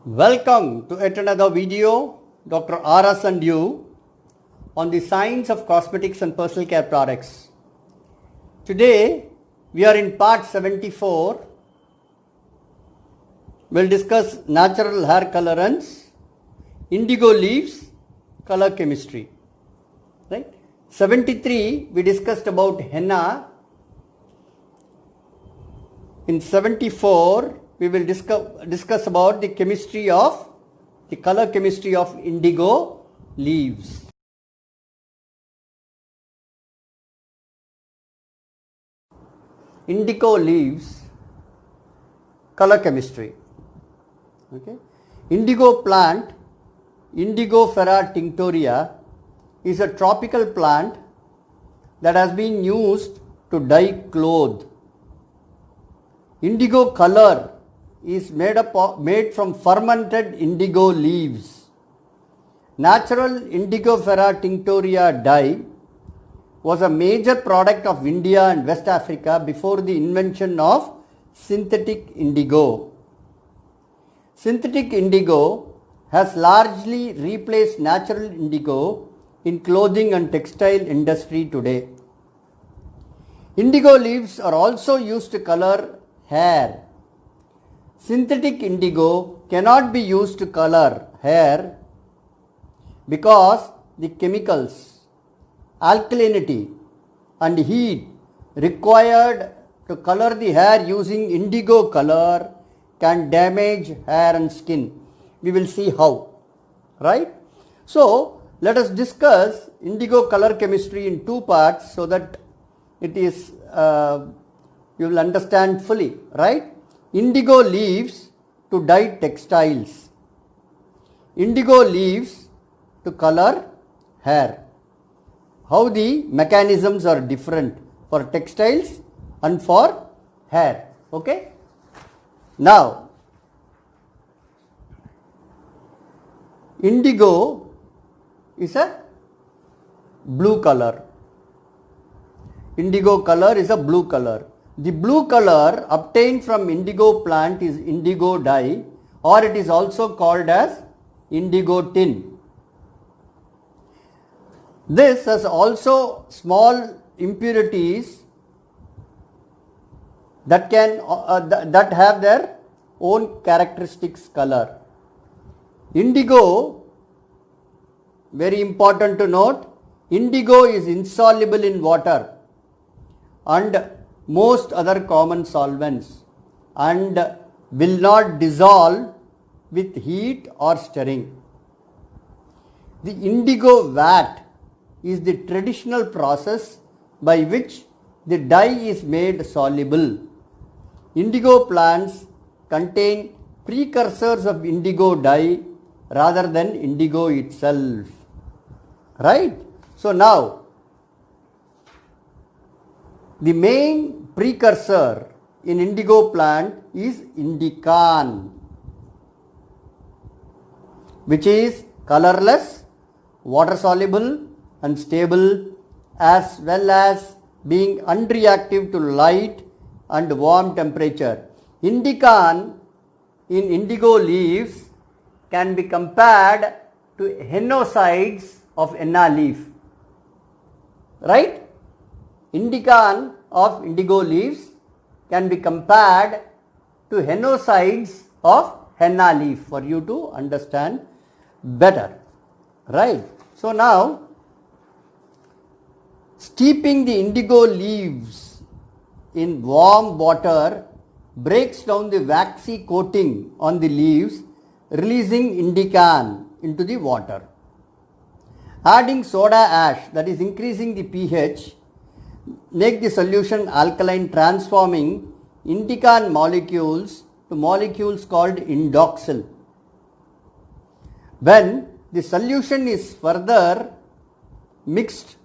Welcome to yet another video. Dr. R.S. and you on the science of cosmetics and personal care products. Today we are in part 74. We'll discuss natural hair colorants, indigo leaves, color chemistry. Right? 73 we discussed about henna. In 74 we will discuss about the color chemistry of indigo leaves. Indigo leaves, color chemistry. Okay. Indigo plant, Indigofera tinctoria, is a tropical plant that has been used to dye cloth. Indigo color is made from fermented indigo leaves. Natural Indigofera tinctoria dye was a major product of India and West Africa before the invention of synthetic indigo. Synthetic indigo has largely replaced natural indigo in clothing and textile industry today. Indigo leaves are also used to color hair. Synthetic indigo cannot be used to color hair because the chemicals, alkalinity and heat required to color the hair using indigo color can damage hair and skin. We will see how, right? So let us discuss indigo color chemistry in two parts so that it is you will understand fully, right? Indigo leaves to dye textiles. Indigo leaves to color hair. How the mechanisms are different for textiles and for hair. Okay. Now, indigo is a blue color. Indigo color is a blue color. The blue color obtained from indigo plant is indigo dye, or it is also called as indigo tin. This has also small impurities that that have their own characteristics color. Indigo, very important to note, indigo is insoluble in water and most other common solvents and will not dissolve with heat or stirring. The indigo vat is the traditional process by which the dye is made soluble. Indigo plants contain precursors of indigo dye rather than indigo itself. Right? So now, the main precursor in indigo plant is indican, which is colorless, water soluble and stable, as well as being unreactive to light and warm temperature. Indican in indigo leaves can be compared to hennosides of henna leaf. Right? Indican of indigo leaves can be compared to hennosides of henna leaf for you to understand better. Right? So now, steeping the indigo leaves in warm water breaks down the waxy coating on the leaves, releasing indican into the water. Adding soda ash, that is increasing the pH, make the solution alkaline, transforming indican molecules to molecules called indoxyl. When the solution is further mixed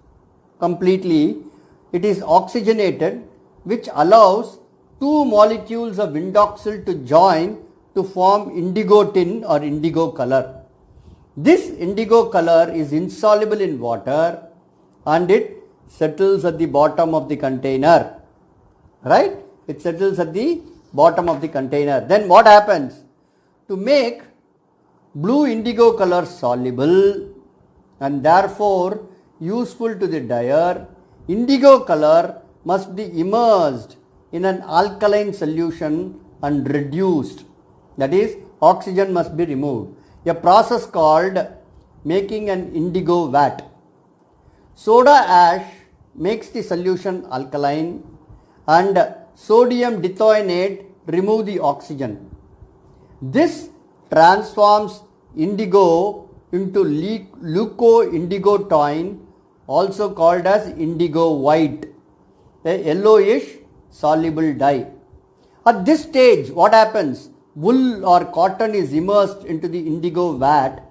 completely, it is oxygenated, which allows two molecules of indoxyl to join to form indigo tin or indigo color. This indigo color is insoluble in water and it settles at the bottom of the container, right? It settles at the bottom of the container. Then what happens? To make blue indigo color soluble and therefore useful to the dyer. Indigo color must be immersed in an alkaline solution and reduced, that is, oxygen must be removed. A process called making an indigo vat. Soda ash makes the solution alkaline and sodium dithionate remove the oxygen. This transforms indigo into leuco-indigotoin, also called as indigo white, a yellowish soluble dye. At this stage, what happens? Wool or cotton is immersed into the indigo vat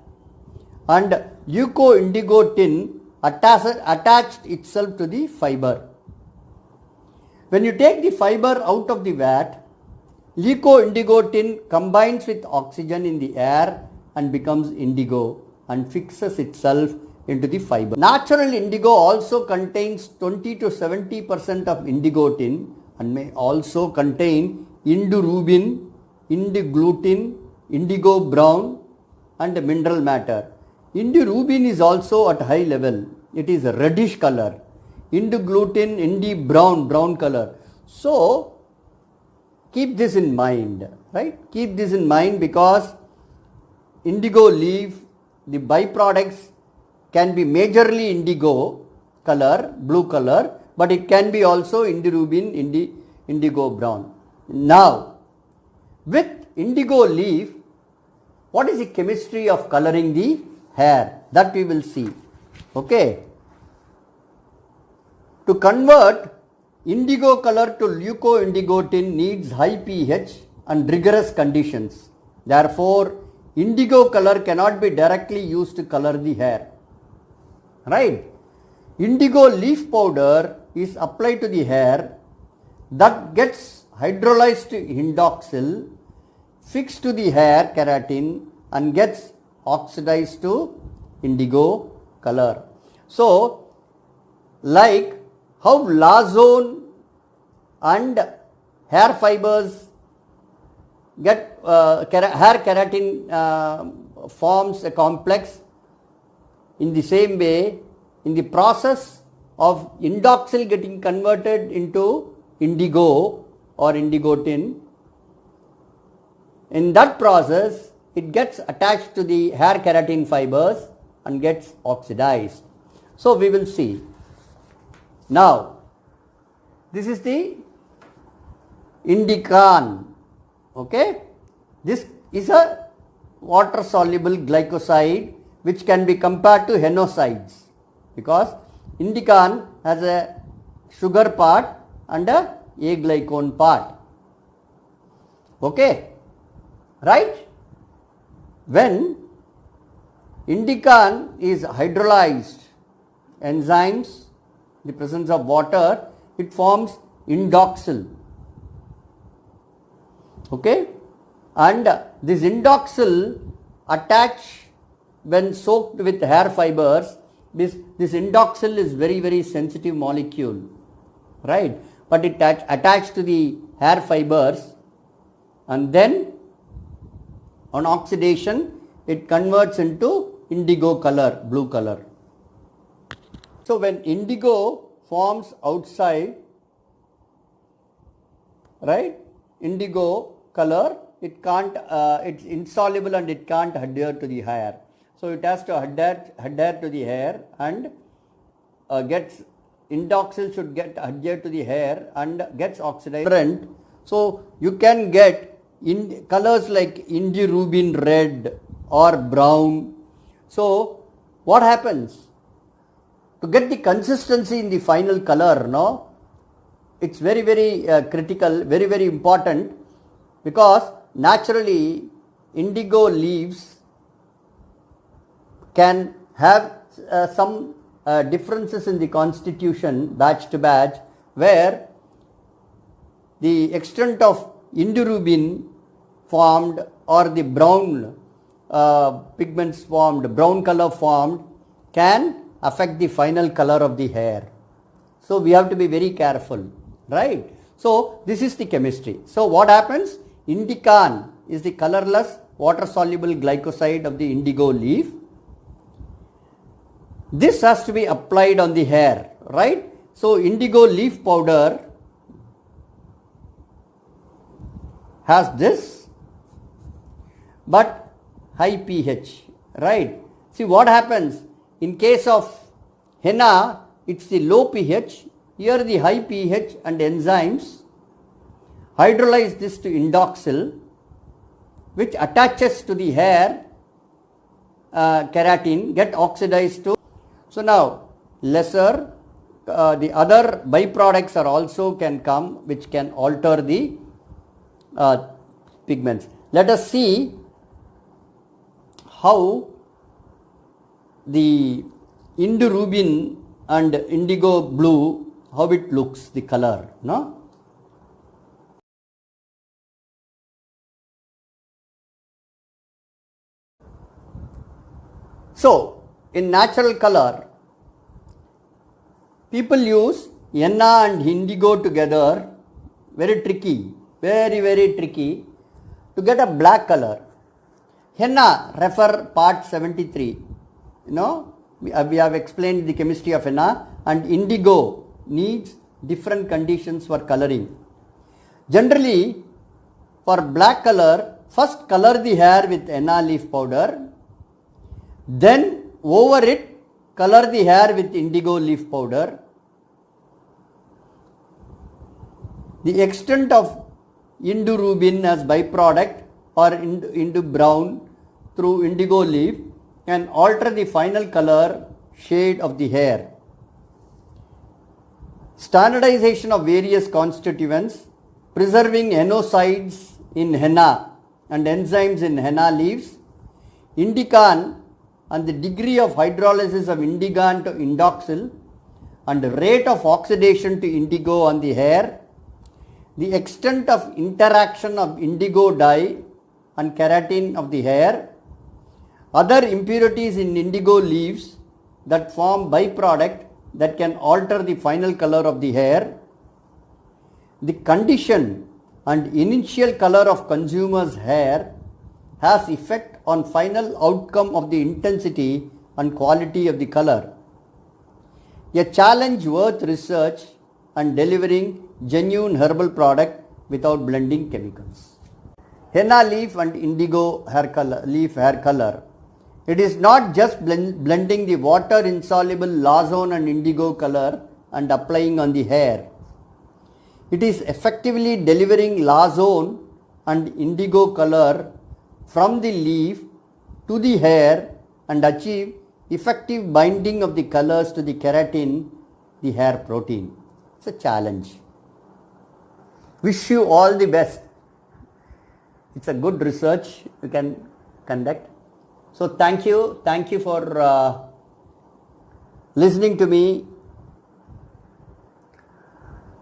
and leuco-indigotin attached itself to the fiber. When you take the fiber out of the vat, leuco-indigotin combines with oxygen in the air and becomes indigo and fixes itself into the fiber. Natural indigo also contains 20 to 70% of indigotin and may also contain indorubin, indigluten, indigo brown and mineral matter. Indorubin is also at high level. It is a reddish color. Indigluten, brown color. So keep this in mind, right? Keep this in mind because indigo leaf, the byproducts can be majorly indigo color, blue color, but it can be also indorubin, indigo brown. Now, with indigo leaf, what is the chemistry of coloring the hair? That we will see. Okay. To convert indigo color to leuco-indigotin needs high pH and rigorous conditions. Therefore, indigo color cannot be directly used to color the hair. Right? Indigo leaf powder is applied to the hair, that gets hydrolyzed to indoxyl, fixed to the hair keratin and gets oxidized to indigo color. So, like how lazone and hair fibers get hair keratin forms a complex, in the same way, in the process of indoxyl getting converted into indigo or indigotin, in that process it gets attached to the hair keratin fibers and gets oxidized. So we will see. Now, this is the indican. Okay, this is a water soluble glycoside which can be compared to henosides because indican has a sugar part and a aglycone part. Okay, right? When indican is hydrolyzed, enzymes, the presence of water, it forms indoxyl. Okay, and this indoxyl attach when soaked with hair fibers. This indoxyl is very sensitive molecule, right? But it attached to the hair fibers and then on oxidation it converts into indigo color, blue color. So when indigo forms outside, right, indigo color, it can't, it's insoluble and it can't adhere to the hair. So it has to adhere to the hair and gets, indoxyl should get adhere to the hair and gets oxidized. So you can get colors like indorubin red or brown. So what happens? To get the consistency in the final color, no, it's very critical, very important, because naturally indigo leaves can have some differences in the constitution batch to batch, where the extent of indorubin formed or the brown pigments formed, brown color formed, can affect the final color of the hair. So we have to be very careful, right? So this is the chemistry. So what happens? Indican is the colorless water soluble glycoside of the indigo leaf. This has to be applied on the hair, right? So indigo leaf powder has this, but high pH, right? See what happens in case of henna, it's the low pH. Here the high pH and enzymes hydrolyze this to indoxyl, which attaches to the hair keratin, get oxidized to. So now lesser, the other byproducts are also can come, which can alter the pigments. Let us see how the indorubin and indigo blue, how it looks, the color, no? So in natural color, people use henna and indigo together, very tricky, very tricky, to get a black color. Henna, refer part 73, we have explained the chemistry of henna, and indigo needs different conditions for coloring. Generally, for black color, first color the hair with henna leaf powder, then over it color the hair with indigo leaf powder. The extent of indorubin as byproduct or into brown through indigo leaf can alter the final color shade of the hair. Standardization of various constituents, preserving henosides in henna and enzymes in henna leaves, indican and the degree of hydrolysis of indigan to indoxyl and rate of oxidation to indigo on the hair, the extent of interaction of indigo dye and keratin of the hair, other impurities in indigo leaves that form byproduct that can alter the final color of the hair, the condition and initial color of consumer's hair has effect on final outcome of the intensity and quality of the color. A challenge worth research and delivering genuine herbal product without blending chemicals. Henna leaf and indigo hair color, leaf hair color. It is not just blending the water insoluble lazone and indigo color and applying on the hair. It is effectively delivering lazone and indigo color from the leaf to the hair and achieve effective binding of the colors to the keratin, the hair protein. It's a challenge. Wish you all the best. It's a good research you can conduct. So thank you for listening to me.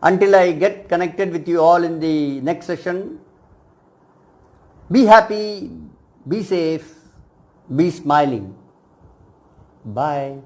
Until I get connected with you all in the next session, be happy, be safe, be smiling. Bye.